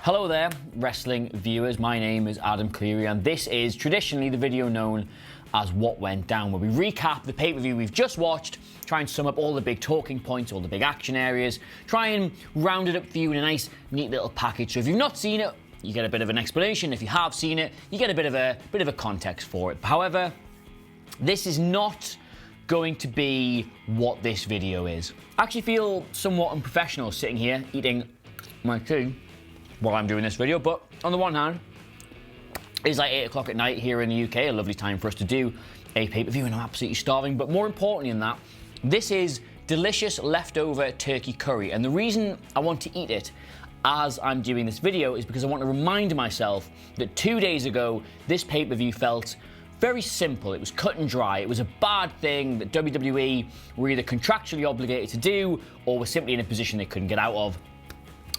Hello there, wrestling viewers. My name is Adam Clery, and this is traditionally the video known as What Went Down, where we recap the pay-per-view we've just watched, try and sum up all the big talking points, all the big action areas, try and round it up for you in a nice, neat little package. So if you've not seen it, you get a bit of an explanation. If you have seen it, you get a bit of a context for it. However, this is not going to be what this video is. I actually feel somewhat unprofessional sitting here eating my tea while I'm doing this video, but on the one hand, it's like 8 o'clock at night here in the UK, a lovely time for us to do a pay-per-view, and I'm absolutely starving. But more importantly than that, this is delicious leftover turkey curry, and the reason I want to eat it as I'm doing this video is because I want to remind myself that 2 days ago, this pay-per-view felt very simple. It was cut and dry. It was a bad thing that WWE were either contractually obligated to do or were simply in a position they couldn't get out of,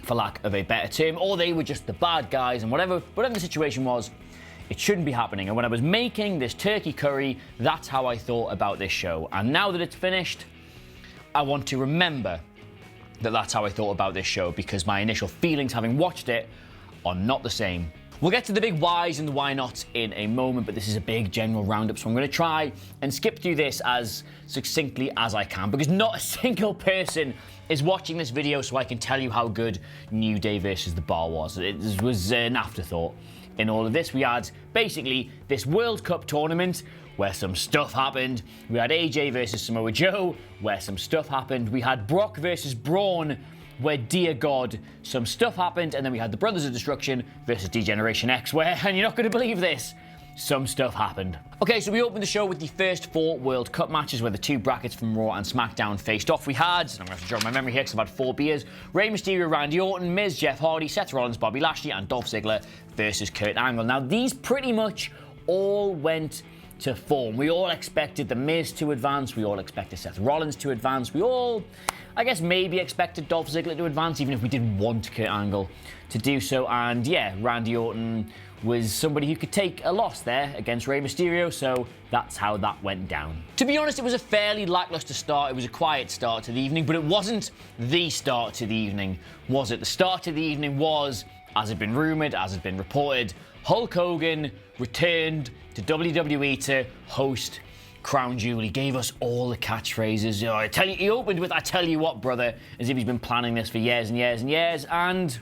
for lack of a better term, or they were just the bad guys, and whatever the situation was, it shouldn't be happening. And when I was making this turkey curry, that's how I thought about this show. And now that it's finished, I want to remember that that's how I thought about this show, because my initial feelings having watched it are not the same. We'll get to the big whys and the why nots in a moment, but this is a big general roundup, so I'm going to try and skip through this as succinctly as I can, because not a single person is watching this video so I can tell you how good New Day versus The Bar was. It was an afterthought. In all of this, we had basically this World Cup tournament where some stuff happened. We had AJ versus Samoa Joe, where some stuff happened. We had Brock versus Braun, where, dear God, some stuff happened. And then we had the Brothers of Destruction versus D-Generation X, where, and you're not going to believe this, some stuff happened. Okay, so we opened the show with the first 4 World Cup matches where the 2 brackets from Raw and SmackDown faced off. We had, and I'm going to have to jog my memory here because I've had 4 beers, Rey Mysterio, Randy Orton, Miz, Jeff Hardy, Seth Rollins, Bobby Lashley, and Dolph Ziggler versus Kurt Angle. Now, these pretty much all went to form. We all expected the Miz to advance. We all expected Seth Rollins to advance. We all, I guess, maybe expected Dolph Ziggler to advance, even if we didn't want Kurt Angle to do so. And yeah, Randy Orton was somebody who could take a loss there against Rey Mysterio, so that's how that went down. To be honest, it was a fairly lackluster start. It was a quiet start to the evening, but it wasn't the start to the evening, was it? The start to the evening was, as had been rumoured, as had been reported, Hulk Hogan returned to WWE to host Crown Jewel. He gave us all the catchphrases. You know, I tell you, he opened with, "I tell you what, brother," as if he's been planning this for years and years and years, and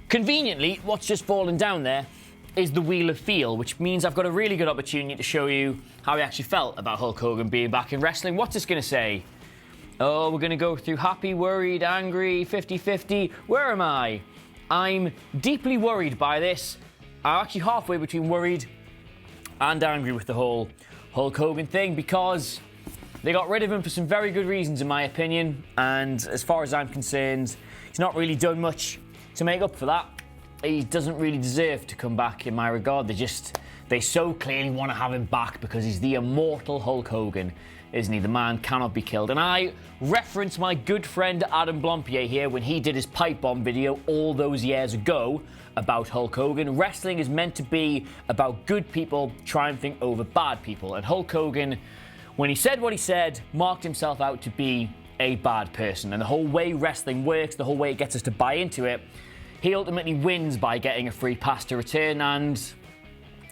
conveniently, what's just fallen down there is the Wheel of Feel, which means I've got a really good opportunity to show you how I actually felt about Hulk Hogan being back in wrestling. What's this going to say? Oh, we're going to go through happy, worried, angry, 50-50. Where am I? I'm deeply worried by this. I'm actually halfway between worried and angry with the whole Hulk Hogan thing, because they got rid of him for some very good reasons, in my opinion. And as far as I'm concerned, he's not really done much to make up for that. He doesn't really deserve to come back, in my regard. They so clearly want to have him back because he's the immortal Hulk Hogan, isn't he? The man cannot be killed. And I reference my good friend Adam Blompier here when he did his pipe bomb video all those years ago about Hulk Hogan. Wrestling is meant to be about good people triumphing over bad people. And Hulk Hogan, when he said what he said, marked himself out to be a bad person. And the whole way wrestling works, the whole way it gets us to buy into it, he ultimately wins by getting a free pass to return, and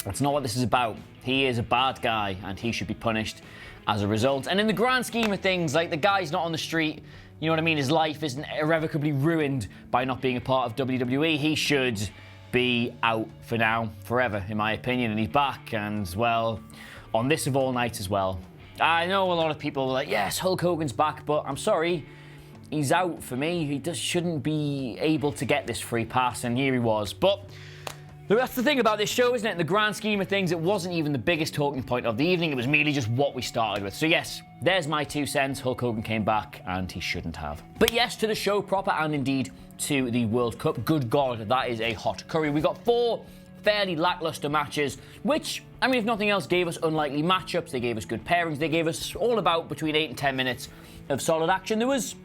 that's not what this is about. He is a bad guy, and he should be punished as a result. And in the grand scheme of things, like, the guy's not on the street, you know what I mean? His life isn't irrevocably ruined by not being a part of WWE. He should be out for now, forever, in my opinion, and he's back, and, well, on this of all nights as well. I know a lot of people are like, yes, Hulk Hogan's back, but I'm sorry, he's out for me. He just shouldn't be able to get this free pass, and here he was. But that's the thing about this show, isn't it? In the grand scheme of things, it wasn't even the biggest talking point of the evening. It was merely just what we started with. So yes, there's my 2 cents. Hulk Hogan came back, and he shouldn't have. But yes, to the show proper, and indeed to the World Cup. Good God, that is a hot curry. We got 4 fairly lackluster matches, which, I mean, if nothing else, gave us unlikely matchups. They gave us good pairings. They gave us all about between 8 and 10 minutes of solid action. There was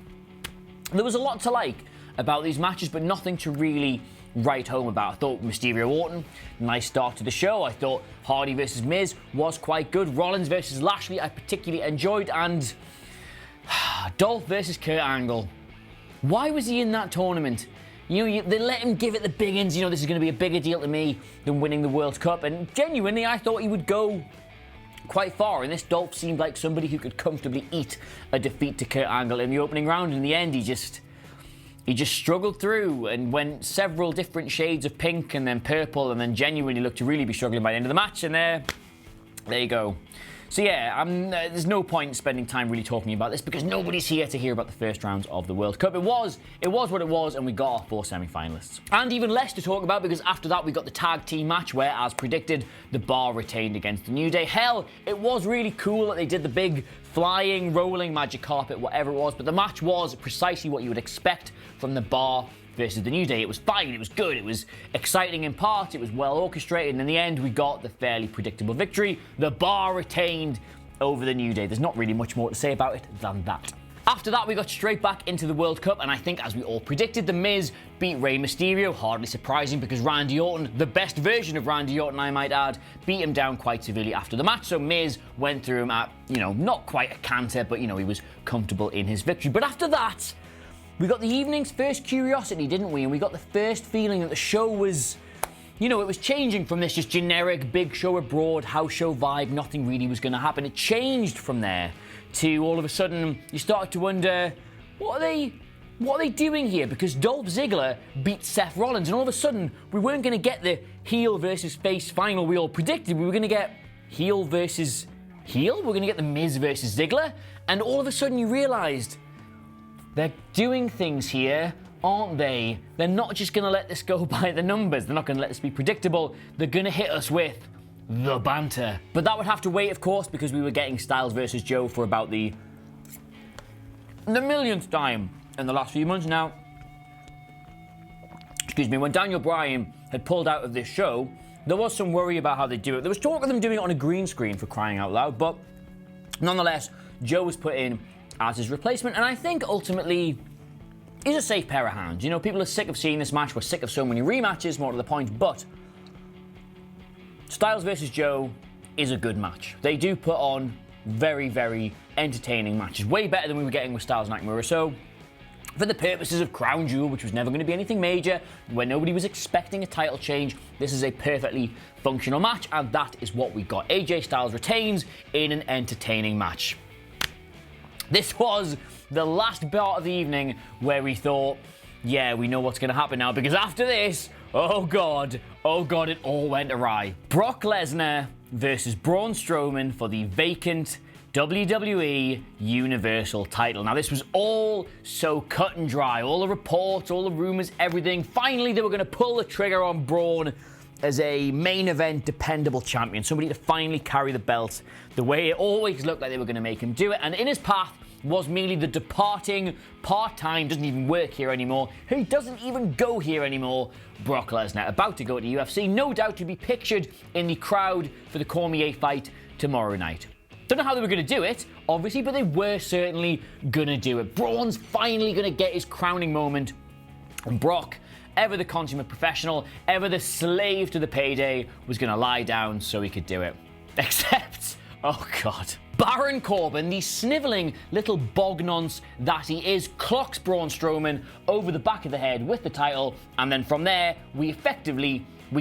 a lot to like about these matches, but nothing to really write home about. I thought Mysterio Orton, nice start to the show. I thought Hardy versus Miz was quite good. Rollins versus Lashley, I particularly enjoyed. And Dolph versus Kurt Angle. Why was he in that tournament? They let him give it the big ins. This is going to be a bigger deal to me than winning the World Cup. And genuinely, I thought he would go quite far. And this Dolph seemed like somebody who could comfortably eat a defeat to Kurt Angle in the opening round. In the end, he just struggled through and went several different shades of pink and then purple, and then genuinely looked to really be struggling by the end of the match. And there you go. So yeah, there's no point spending time really talking about this because nobody's here to hear about the first rounds of the World Cup. It was what it was, and we got our 4 semi-finalists. And even less to talk about because after that we got the tag team match where, as predicted, the Bar retained against the New Day. Hell, it was really cool that they did the big flying, rolling magic carpet, whatever it was, but the match was precisely what you would expect from the Bar versus the New Day. It was fine, it was good, it was exciting in part, it was well orchestrated, and in the end we got the fairly predictable victory. The Bar retained over the New Day. There's not really much more to say about it than that. After that, we got straight back into the World Cup, and I think, as we all predicted, The Miz beat Rey Mysterio. Hardly surprising because Randy Orton, the best version of Randy Orton, I might add, beat him down quite severely after the match. So Miz went through him at, not quite a canter, but, he was comfortable in his victory. But after that, we got the evening's first curiosity, didn't we? And we got the first feeling that the show was, it was changing from this just generic big show abroad, house show vibe. Nothing really was going to happen. It changed from there to all of a sudden you started to wonder, what are they doing here? Because Dolph Ziggler beat Seth Rollins, and all of a sudden we weren't going to get the heel versus face final we all predicted. We were going to get heel versus heel. We're going to get the Miz versus Ziggler, and all of a sudden you realised they're doing things here, aren't they? They're not just going to let this go by the numbers. They're not going to let this be predictable. They're going to hit us with the banter. But that would have to wait, of course, because we were getting Styles versus Joe for about the millionth time in the last few months now. Excuse me, when Daniel Bryan had pulled out of this show, there was some worry about how they do it. There was talk of them doing it on a green screen, for crying out loud, but nonetheless, Joe was put in as his replacement, and I think ultimately he's a safe pair of hands. People are sick of seeing this match. We're sick of so many rematches, more to the point, but Styles versus Joe is a good match. They do put on very, very entertaining matches, way better than we were getting with Styles and Nakamura. So for the purposes of Crown Jewel, which was never going to be anything major, where nobody was expecting a title change, this is a perfectly functional match, and that is what we got. AJ Styles retains in an entertaining match. This was the last part of the evening where we thought, yeah, we know what's going to happen now, because after this, oh god, it all went awry. Brock Lesnar versus Braun Strowman for the vacant WWE Universal title. Now, this was all so cut and dry. All the reports, all the rumors, everything. Finally, they were going to pull the trigger on Braun as a main event dependable champion, somebody to finally carry the belt the way it always looked like they were going to make him do it. And in his path was merely the departing, part-time, doesn't even work here anymore, he doesn't even go here anymore, Brock Lesnar, about to go to UFC, no doubt to be pictured in the crowd for the Cormier fight tomorrow night. Don't know how they were going to do it, obviously, but they were certainly going to do it. Braun's finally going to get his crowning moment, and Brock, ever the consummate professional, ever the slave to the payday, was going to lie down so he could do it. Except, oh god, Baron Corbin, the snivelling little bognonce that he is, clocks Braun Strowman over the back of the head with the title, and then from there, we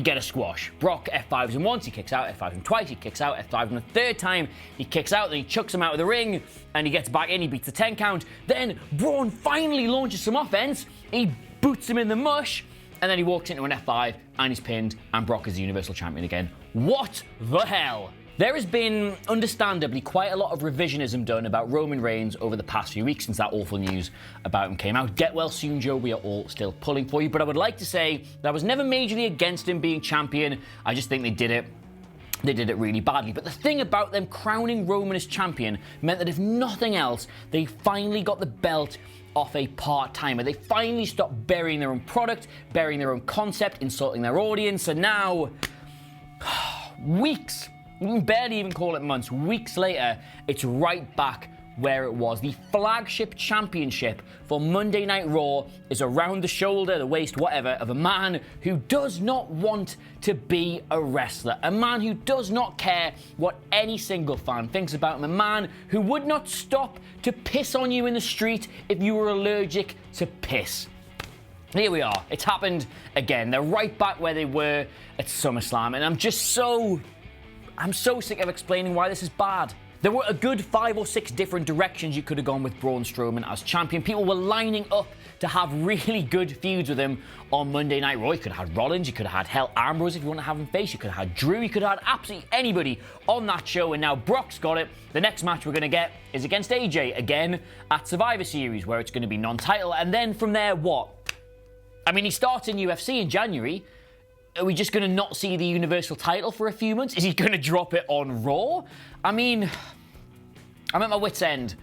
get a squash. Brock F5s him once, he kicks out, F5s him twice, he kicks out, F5s him the third time, he kicks out, then he chucks him out of the ring, and he gets back in, he beats the 10 count. Then Braun finally launches some offense, he boots him in the mush, and then he walks into an F5, and he's pinned, and Brock is the Universal Champion again. What the hell? There has been, understandably, quite a lot of revisionism done about Roman Reigns over the past few weeks since that awful news about him came out. Get well soon, Joe. We are all still pulling for you. But I would like to say that I was never majorly against him being champion. I just think they did it really badly. But the thing about them crowning Roman as champion meant that if nothing else, they finally got the belt off a part-timer. They finally stopped burying their own product, burying their own concept, insulting their audience, and now, weeks, you can barely even call it months, weeks later, it's right back where it was. The flagship championship for Monday Night Raw is around the shoulder, the waist, whatever, of a man who does not want to be a wrestler. A man who does not care what any single fan thinks about him. A man who would not stop to piss on you in the street if you were allergic to piss. Here we are. It's happened again. They're right back where they were at SummerSlam, and I'm so sick of explaining why this is bad. There were a good 5 or 6 different directions you could have gone with Braun Strowman as champion. People were lining up to have really good feuds with him on Monday Night Raw. You could have had Rollins, you could have had Ambrose if you want to have him face, you could have had Drew, you could have had absolutely anybody on that show, and now Brock's got it. The next match we're going to get is against AJ, again at Survivor Series, where it's going to be non-title, and then from there, what? I mean, he starts in UFC in January. Are we just going to not see the Universal title for a few months? Is he going to drop it on Raw? I mean, I'm at my wit's end.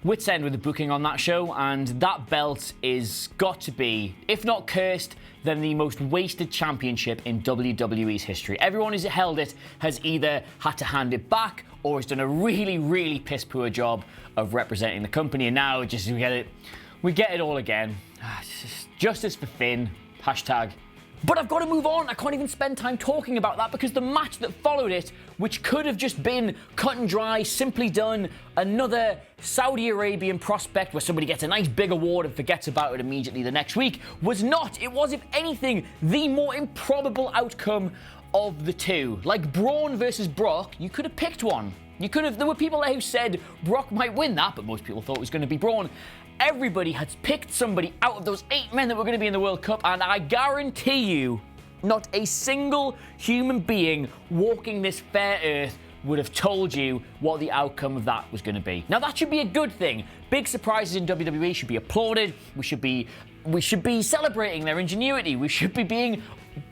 Wit's end with the booking on that show, and that belt is got to be, if not cursed, then the most wasted championship in WWE's history. Everyone who's held it has either had to hand it back or has done a really, really piss-poor job of representing the company, and now just we get it all again. Justice for Finn, hashtag. But I've got to move on. I can't even spend time talking about that because the match that followed it, which could have just been cut and dry, simply done, another Saudi Arabian prospect where somebody gets a nice big award and forgets about it immediately the next week, was not. It was, if anything, the more improbable outcome of the two. Like Braun versus Brock, you could have picked one. There were people there who said Brock might win that, but most people thought it was going to be Braun. Everybody had picked somebody out of those 8 men that were going to be in the World Cup, and I guarantee you, not a single human being walking this fair earth would have told you what the outcome of that was going to be. Now, that should be a good thing. Big surprises in WWE should be applauded. We should be celebrating their ingenuity. We should be being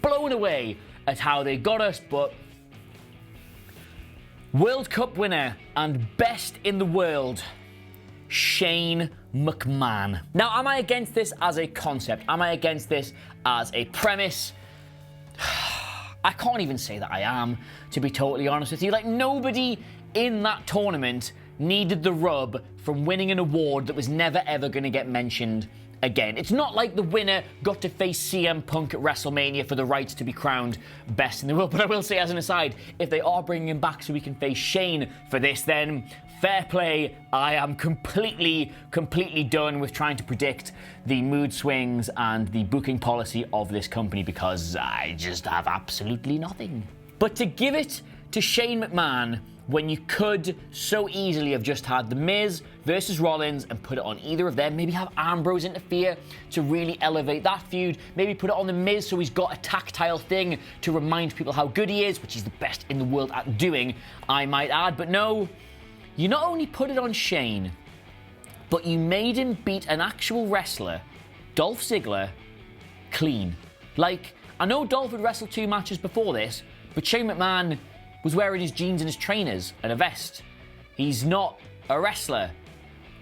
blown away at how they got us, but World Cup winner and best in the world, Shane McMahon. Now, am I against this as a concept? Am I against this as a premise? I can't even say that I am, to be totally honest with you. Like, nobody in that tournament needed the rub from winning an award that was never ever going to get mentioned again. It's not like the winner got to face CM Punk at WrestleMania for the right to be crowned best in the world. But I will say, as an aside, if they are bringing him back so we can face Shane for this, then fair play. I am completely done with trying to predict the mood swings and the booking policy of this company because I just have absolutely nothing. But to give it to Shane McMahon when you could so easily have just had The Miz versus Rollins and put it on either of them, maybe have Ambrose interfere to really elevate that feud, maybe put it on The Miz so he's got a tactile thing to remind people how good he is, which he's the best in the world at doing, I might add. But no, you not only put it on Shane, but you made him beat an actual wrestler, Dolph Ziggler, clean. Like, I know Dolph had wrestled 2 matches before this, but Shane McMahon was wearing his jeans and his trainers and a vest. He's not a wrestler.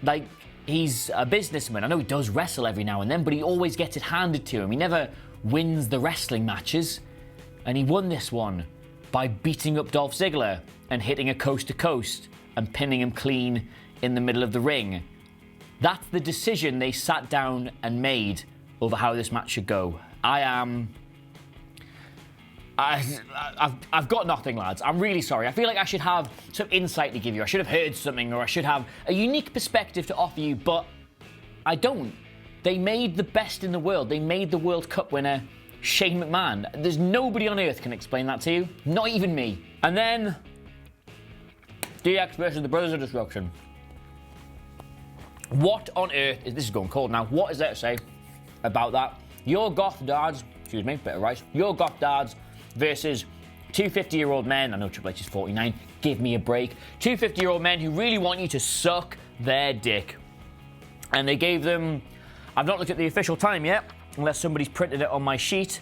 Like, he's a businessman. I know he does wrestle every now and then, but he always gets it handed to him. He never wins the wrestling matches. And he won this one by beating up Dolph Ziggler and hitting a coast-to-coast and pinning him clean in the middle of the ring. That's the decision they sat down and made over how this match should go. I've got nothing, lads. I'm really sorry. I feel like I should have some insight to give you. I should have heard something, or I should have a unique perspective to offer you, but I don't. They made the best in the world. They made the World Cup winner, Shane McMahon. There's nobody on earth can explain that to you. Not even me. And then DX versus the Brothers of Destruction. What on earth is this? Is going cold now. What is there to say about that? Your goth dads, excuse me, bit of rice. Your goth dads versus 2 50-year-old men. I know Triple H is 49. Give me a break. 2 50-year-old men who really want you to suck their dick. And they gave them, I've not looked at the official time yet, unless somebody's printed it on my sheet.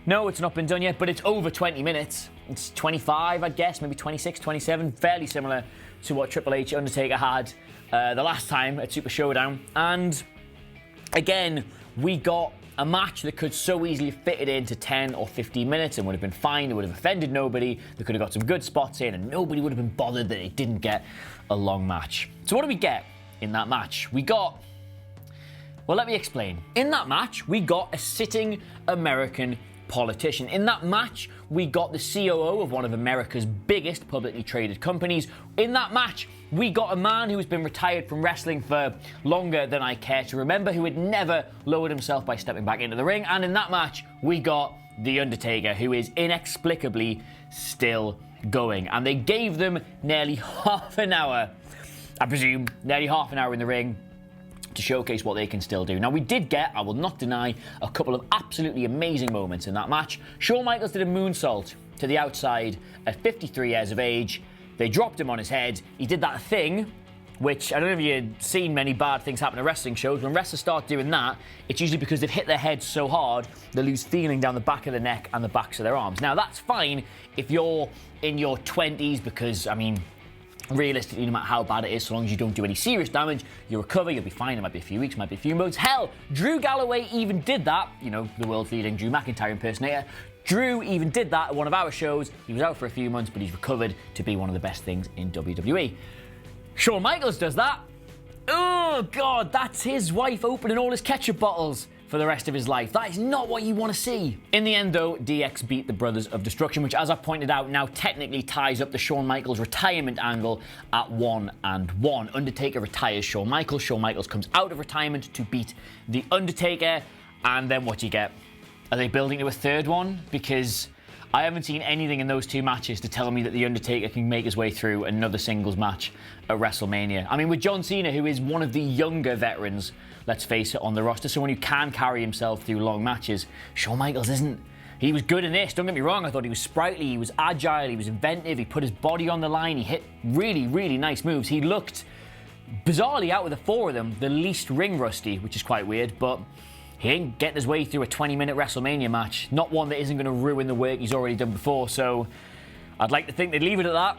No, it's not been done yet, but it's over 20 minutes. It's 25, I guess, maybe 26, 27. Fairly similar to what Triple H Undertaker had the last time at Super Showdown. And again, we got a match that could so easily fit it into 10 or 15 minutes and would have been fine. It would have offended nobody. They could have got some good spots in and nobody would have been bothered that it didn't get a long match. So what do we get in that match? Well, let me explain. In that match, we got a sitting American politician. In that match, we got the COO of one of America's biggest publicly traded companies. In that match, we got a man who has been retired from wrestling for longer than I care to remember, who had never lowered himself by stepping back into the ring. And in that match, we got The Undertaker, who is inexplicably still going. And they gave them nearly half an hour, I presume, nearly half an hour in the ring to showcase what they can still do. Now, we did get, I will not deny, a couple of absolutely amazing moments in that match. Shawn Michaels did a moonsault to the outside at 53 years of age. They dropped him on his head. He did that thing, which I don't know if you've seen many bad things happen at wrestling shows. When wrestlers start doing that, it's usually because they've hit their heads so hard, they lose feeling down the back of the neck and the backs of their arms. Now, that's fine if you're in your 20s because, I mean, realistically, no matter how bad it is, so long as you don't do any serious damage, you recover, you'll be fine. It might be a few weeks, might be a few months. Hell, Drew Galloway even did that. You know, the world-leading Drew McIntyre impersonator. Drew even did that at one of our shows. He was out for a few months, but he's recovered to be one of the best things in WWE. Shawn Michaels does that. Oh, God, that's his wife opening all his ketchup bottles for the rest of his life. That is not what you want to see. In the end, though, DX beat the Brothers of Destruction, which, as I pointed out, now technically ties up the Shawn Michaels retirement angle at 1-1. Undertaker retires Shawn Michaels. Shawn Michaels comes out of retirement to beat The Undertaker. And then what do you get? Are they building to a third one? Because I haven't seen anything in those two matches to tell me that The Undertaker can make his way through another singles match at WrestleMania. I mean, with John Cena, who is one of the younger veterans, let's face it, on the roster, someone who can carry himself through long matches, Shawn Michaels isn't. He was good in this, don't get me wrong. I thought he was sprightly, he was agile, he was inventive, he put his body on the line, he hit really, really nice moves. He looked, bizarrely, out of the four of them, the least ring rusty, which is quite weird, but he ain't getting his way through a 20-minute WrestleMania match. Not one that isn't going to ruin the work he's already done before. So I'd like to think they'd leave it at that.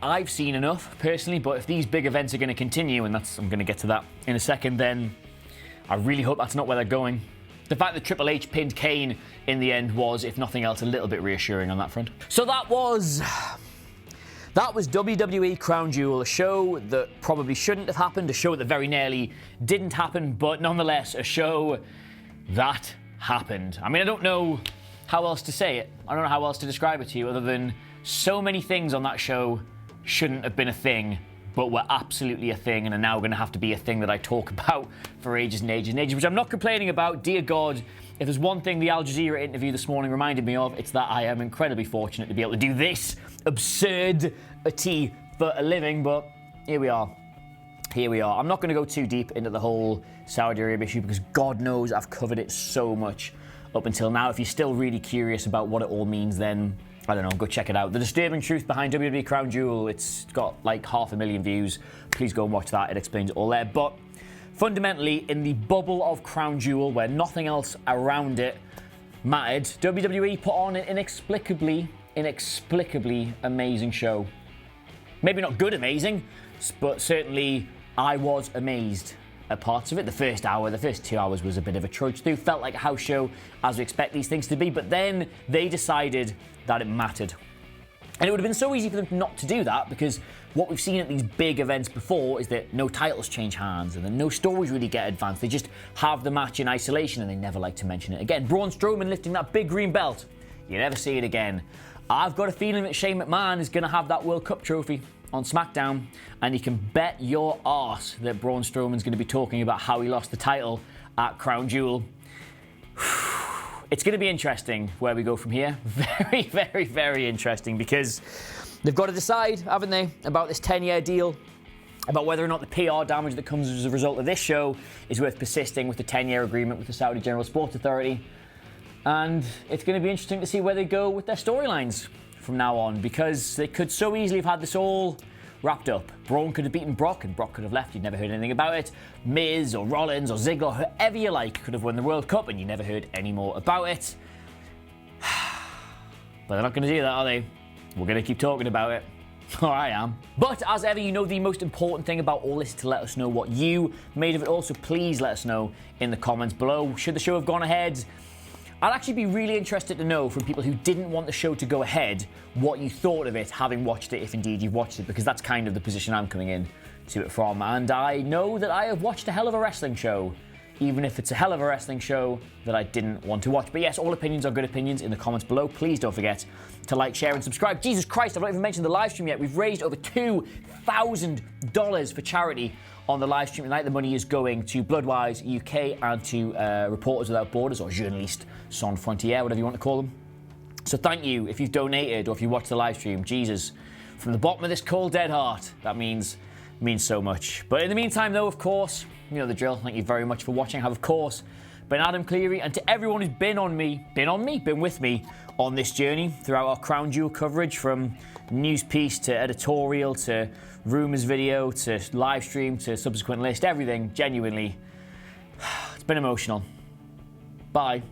I've seen enough, personally, but if these big events are going to continue, and I'm going to get to that in a second, then I really hope that's not where they're going. The fact that Triple H pinned Kane in the end was, if nothing else, a little bit reassuring on that front. So that was WWE Crown Jewel, a show that probably shouldn't have happened, a show that very nearly didn't happen, but nonetheless, a show that happened. I mean, I don't know how else to say it. I don't know how else to describe it to you other than so many things on that show shouldn't have been a thing, but were absolutely a thing and are now going to have to be a thing that I talk about for ages and ages and ages, which I'm not complaining about. Dear God, if there's one thing the Al Jazeera interview this morning reminded me of, it's that I am incredibly fortunate to be able to do this absurdity for a living, but here we are. Here we are. I'm not going to go too deep into the whole Saudi Arabia issue because God knows I've covered it so much up until now. If you're still really curious about what it all means, then, I don't know, go check it out. The Disturbing Truth Behind WWE Crown Jewel, it's got like 500,000 views. Please go and watch that. It explains it all there. But fundamentally, in the bubble of Crown Jewel, where nothing else around it mattered, WWE put on an inexplicably amazing show. Maybe not good amazing, but certainly I was amazed at parts of it. The first hour, the first 2 hours was a bit of a trudge through. Felt like a house show, as we expect these things to be, but then they decided that it mattered. And it would have been so easy for them not to do that, because what we've seen at these big events before is that no titles change hands and then no stories really get advanced. They just have the match in isolation and they never like to mention it again. Braun Strowman lifting that big green belt. You never see it again. I've got a feeling that Shane McMahon is going to have that World Cup trophy on SmackDown, and you can bet your arse that Braun Strowman's going to be talking about how he lost the title at Crown Jewel. It's going to be interesting where we go from here. Very, very, very interesting, because they've got to decide, haven't they, about this 10-year deal, about whether or not the PR damage that comes as a result of this show is worth persisting with the 10-year agreement with the Saudi General Sports Authority. And it's going to be interesting to see where they go with their storylines from now on, because they could so easily have had this all wrapped up. Braun could have beaten Brock and Brock could have left. You'd never heard anything about it. Miz or Rollins or Ziggler, whoever you like, could have won the World Cup and you never heard any more about it. But they're not going to do that, are they? We're going to keep talking about it. Or I am. But as ever, you know the most important thing about all this is to let us know what you made of it all. So please let us know in the comments below. Should the show have gone ahead? I'd actually be really interested to know from people who didn't want the show to go ahead what you thought of it, having watched it, if indeed you've watched it, because that's kind of the position I'm coming in to it from. And I know that I have watched a hell of a wrestling show even if it's a hell of a wrestling show that I didn't want to watch. But yes, all opinions are good opinions in the comments below. Please don't forget to like, share, and subscribe. Jesus Christ, I've not even mentioned the live stream yet. We've raised over $2,000 for charity on the live stream tonight. The money is going to Bloodwise UK and to Reporters Without Borders, or Journalistes Sans Frontières, whatever you want to call them. So thank you if you've donated or if you watched the live stream. Jesus, from the bottom of this cold dead heart, that means so much. But in the meantime, though, of course, you know the drill. Thank you very much for watching. I have, of course, been Adam Clery, and to everyone who's been with me on this journey throughout our Crown Jewel coverage, from news piece to editorial to rumours video to live stream to subsequent list, everything, genuinely, it's been emotional. Bye.